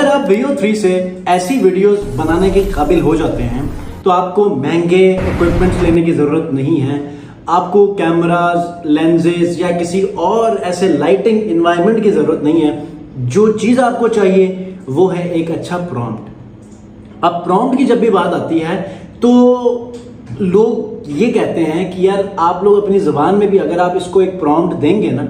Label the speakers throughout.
Speaker 1: अगर आप Veo 3 से ऐसी वीडियोस बनाने के काबिल हो जाते हैं तो आपको महंगे इक्विपमेंट्स लेने की जरूरत नहीं है। आपको कैमरास, लेंजेस या किसी और ऐसे लाइटिंग एनवायरनमेंट की जरूरत नहीं है। जो चीज आपको चाहिए वो है एक अच्छा प्रॉम्प्ट। अब प्रॉम्प्ट की जब भी बात आती है तो लोग ये कहते हैं कि यार आप लोग अपनी जुबान में भी अगर आप इसको एक प्रॉम्प्ट देंगे ना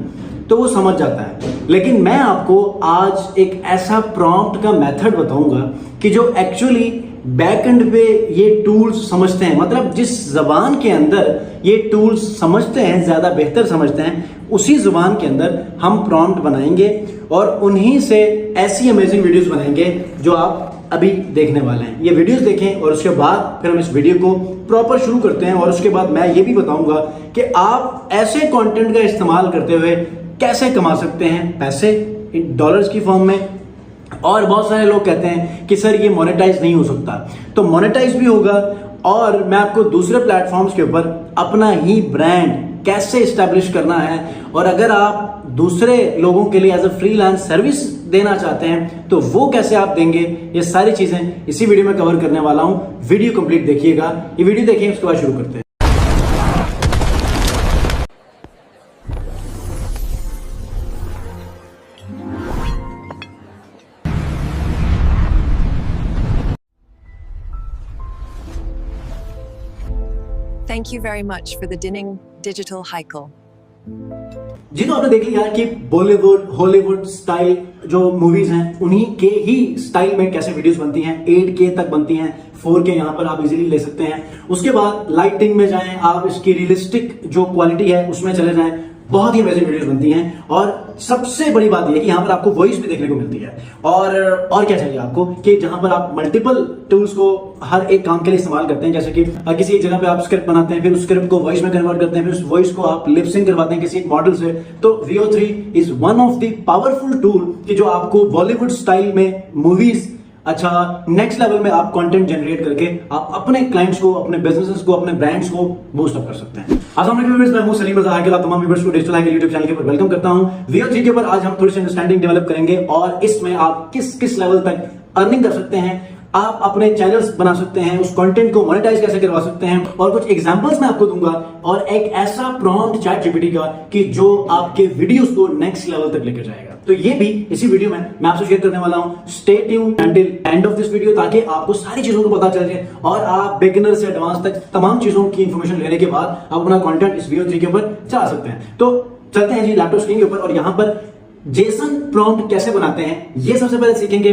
Speaker 1: तो वो समझ जाता है। लेकिन मैं आपको आज एक ऐसा प्रॉम्प्ट का मेथड बताऊंगा कि जो एक्चुअली बैक एंड पे ये टूल्स समझते हैं, मतलब जिस जबान के अंदर ये टूल्स समझते हैं, ज्यादा बेहतर समझते हैं, उसी जुबान के अंदर हम प्रॉम्प्ट बनाएंगे और उन्हीं से ऐसी अमेजिंग वीडियोस बनाएंगे जो आप अभी देखने वाले हैं। ये वीडियोस देखें और उसके बाद फिर हम इस वीडियो को प्रॉपर शुरू करते हैं। और उसके बाद मैं ये भी बताऊंगा कि आप ऐसे कंटेंट का इस्तेमाल करते हुए कैसे कमा सकते हैं पैसे डॉलर्स की फॉर्म में। और बहुत सारे लोग कहते हैं कि सर ये मोनेटाइज नहीं हो सकता, तो मोनेटाइज भी होगा। और मैं आपको दूसरे प्लेटफॉर्म्स के ऊपर अपना ही ब्रांड कैसे इस्टेब्लिश करना है, और अगर आप दूसरे लोगों के लिए एज अ फ्रीलांस सर्विस देना चाहते हैं तो वो कैसे आप देंगे, ये सारी चीजें इसी वीडियो में कवर करने वाला हूं। वीडियो कंप्लीट देखिएगा, ये वीडियो देखिए उसके बाद शुरू करते हैं।
Speaker 2: Thank you very much for the Dinning Digital Heikel.
Speaker 1: जी, तो आपने देख लिया कि बॉलीवुड हॉलीवुड स्टाइल जो मूवीज हैं उन्हीं के ही स्टाइल में कैसे वीडियोस बनती हैं। 8K तक बनती हैं, 4K यहाँ पर आप इजीली ले सकते हैं। उसके बाद लाइटिंग में जाएं, आप इसकी रियलिस्टिक जो क्वालिटी है उसमें चले जाएं, बहुत ही अमेजिंग वीडियोस बनती हैं। और सबसे बड़ी बात यह है कि यहाँ पर आपको वॉइस भी देखने को मिलती है। और क्या चाहिए आपको कि जहां पर आप मल्टीपल टूल्स को हर एक काम के लिए इस्तेमाल करते हैं, जैसे कि किसी एक जगह पे आप स्क्रिप्ट बनाते हैं, फिर उस स्क्रिप्ट को वॉइस में कन्वर्ट करते हैं, फिर उस वॉइस को आप लिप सिंक करवाते हैं किसी एक मॉडल से। तो Veo 3 is one of the powerful tool कि जो आपको बॉलीवुड स्टाइल में मूवीज, अच्छा नेक्स्ट लेवल में आप कंटेंट जनरेट करके आप अपने क्लाइंट्स को, अपने बिजनेसेस को, अपने ब्रांड्स को बूस्ट अप कर सकते हैं। अस्सलाम वालेकुम व्यूअर्स, मैं हूं सलीम रजा हाकिल। तमाम व्यूअर्स को डिजिटल हाकिल यूट्यूब चैनल के ऊपर वेलकम करता हूं। Veo 3 के ऊपर आज हम थोड़ी सी अंडरस्टैंडिंग डेवलप करेंगे और इसमें आप किस किस लेवल तक अर्निंग कर सकते हैं, आप अपने चैनल्स बना सकते हैं, उस कंटेंट को मोनेटाइज कैसे करवा सकते हैं, और कुछ एग्जांपल्स मैं आपको दूंगा और एक ऐसा प्रॉम्प्ट चैट जीपीटी का कि जो आपके वीडियोस को नेक्स्ट लेवल तक लेकर जाएगा। तो ये भी इसी वीडियो में मैं आपसे शेयर करने वाला हूं। Stay tuned until end of this video, ताकि आपको सारी चीजों को पता चल जाए और आप बिगिनर से एडवांस तक तमाम चीजों की इंफॉर्मेशन लेने के बाद आप अपना कंटेंट इस Veo 3 के ऊपर चला सकते हैं। तो चलते हैं जी लैपटॉप स्क्रीन के ऊपर और यहां पर जेसन प्रॉम्प्ट कैसे बनाते हैं ये सबसे पहले सीखेंगे।